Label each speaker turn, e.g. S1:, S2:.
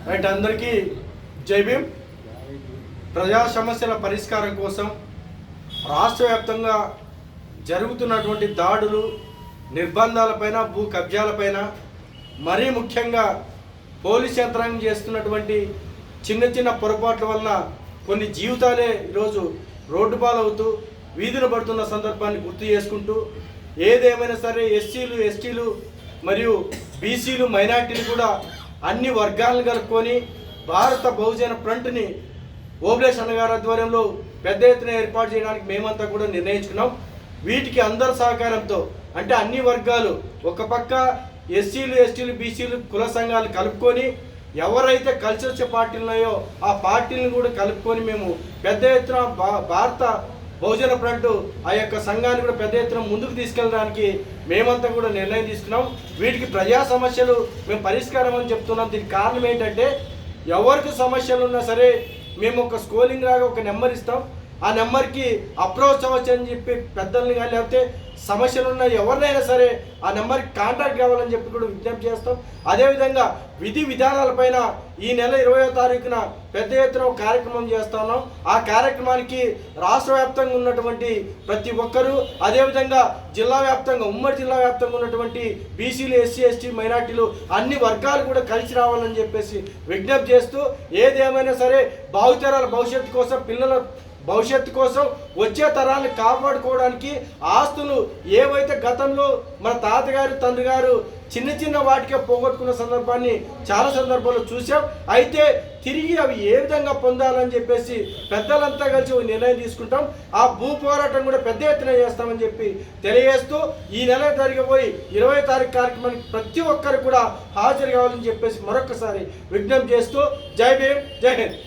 S1: Right, అందరికీ జై భీమ్. ప్రజా సమస్యల పరిష్కారం కోసం రాష్ట్ర వ్యాప్తంగా జరుగుతున్నటువంటి దాడులు, నిర్బంధాలపైన, భూ కబ్జాలపైన, మరీ ముఖ్యంగా పోలీస్ యంత్రాంగం చేస్తున్నటువంటి చిన్న చిన్న పొరపాట్ల వలన కొన్ని జీవితాలే ఈరోజు రోడ్డు పాలవుతూ వీధులు పడుతున్న సందర్భాన్ని గుర్తు చేసుకుంటూ, ఏదేమైనా సరే ఎస్సీలు, ఎస్టీలు మరియు బీసీలు, మైనార్టీలు కూడా అన్ని వర్గాలను కలుపుకొని భారత బహుజన ఫ్రంట్ని ఓబులేష్ అన్నగారి ఆధ్వర్యంలో పెద్ద ఎత్తున ఏర్పాటు చేయడానికి మేమంతా కూడా నిర్ణయించుకున్నాం. వీటికి అందరి సహకారంతో, అంటే అన్ని వర్గాలు, ఒక పక్క ఎస్సీలు, ఎస్టీలు, బీసీలు, కుల సంఘాలు కలుపుకొని ఎవరైతే కలిసి వచ్చే పార్టీలు ఉన్నాయో ఆ పార్టీలను కూడా కలుపుకొని మేము పెద్ద ఎత్తున భారత బహుజన ఫ్రంట్ ఆ యొక్క సంఘాన్ని కూడా పెద్ద ఎత్తున ముందుకు తీసుకెళ్ళడానికి మేమంతా కూడా నిర్ణయం తీసుకున్నాం. వీటికి ప్రజా సమస్యలు మేము పరిష్కారం అని చెప్తున్నాం. దీనికి కారణం ఏంటంటే, ఎవరికి సమస్యలు ఉన్నా సరే మేము ఒక స్కోలింగ్ లాగా ఒక నెంబర్ ఇస్తాం. ఆ నెంబర్కి అప్రోచ్ అవ్వచ్చు అని చెప్పి పెద్దల్ని కానీ, లేకపోతే సమస్యలు ఉన్న ఎవరినైనా సరే ఆ నెంబర్కి కాంటాక్ట్ కావాలని చెప్పి కూడా విజ్ఞప్తి చేస్తాం. అదేవిధంగా విధి విధానాలపైన ఈ నెల 20వ తారీఖున పెద్ద ఎత్తున ఒక కార్యక్రమం చేస్తా ఉన్నాం. ఆ కార్యక్రమానికి రాష్ట్ర వ్యాప్తంగా ఉన్నటువంటి ప్రతి ఒక్కరూ, అదేవిధంగా జిల్లా వ్యాప్తంగా, ఉమ్మడి జిల్లా వ్యాప్తంగా ఉన్నటువంటి బీసీలు, ఎస్సీ, ఎస్టీ, మైనార్టీలు అన్ని వర్గాలు కూడా కలిసి రావాలని చెప్పేసి విజ్ఞప్తి చేస్తూ, ఏదేమైనా సరే భావితరాల భవిష్యత్తు కోసం, పిల్లల భవిష్యత్తు కోసం, వచ్చే తరాన్ని కాపాడుకోవడానికి ఆస్తులు ఏవైతే గతంలో మన తాతగారు, తండ్రి గారు చిన్న చిన్న వాటికే పోగొట్టుకున్న సందర్భాన్ని చాలా సందర్భాల్లో చూసాం. అయితే తిరిగి అవి ఏ విధంగా పొందాలని చెప్పేసి పెద్దలంతా కలిసి ఒక నిర్ణయం తీసుకుంటాం. ఆ భూ పోరాటం కూడా పెద్ద ఎత్తున చేస్తామని చెప్పి తెలియజేస్తూ, ఈ నెల జరిగిపోయి 20వ తారీఖు కార్యక్రమానికి ప్రతి ఒక్కరు కూడా హాజరు కావాలని చెప్పేసి మరొకసారి విజ్ఞప్తి చేస్తూ, జై భీమ్, జై హింద్.